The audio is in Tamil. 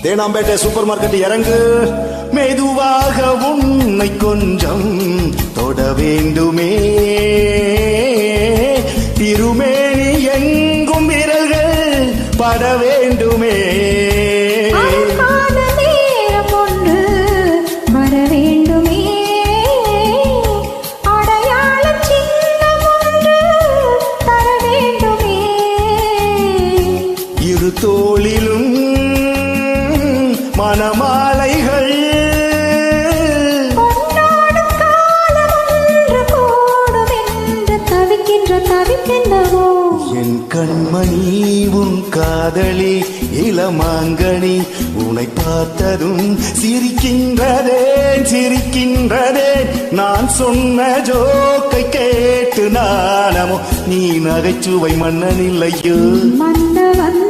தேனாம்பேட்டை சூப்பர் மார்க்கெட் இறங்கு. மெதுவாக உன்னை கொஞ்சம் தொட வேண்டுமே, திருமேனி எங்கும் விரல்கள் பட வேண்டுமே. இரு தோளிலும் மணமாலைகள் என் கண்மணி உன் காதலி இளமாங்கனி உன்னை பார்த்ததும் சிரிக்கின்றதே சிரிக்கின்றதே. நான் சொன்ன ஜோக்கை கேட்டு நானமோ நீ நகைச்சுவை மன்னனில்லையோ. மன்னவன்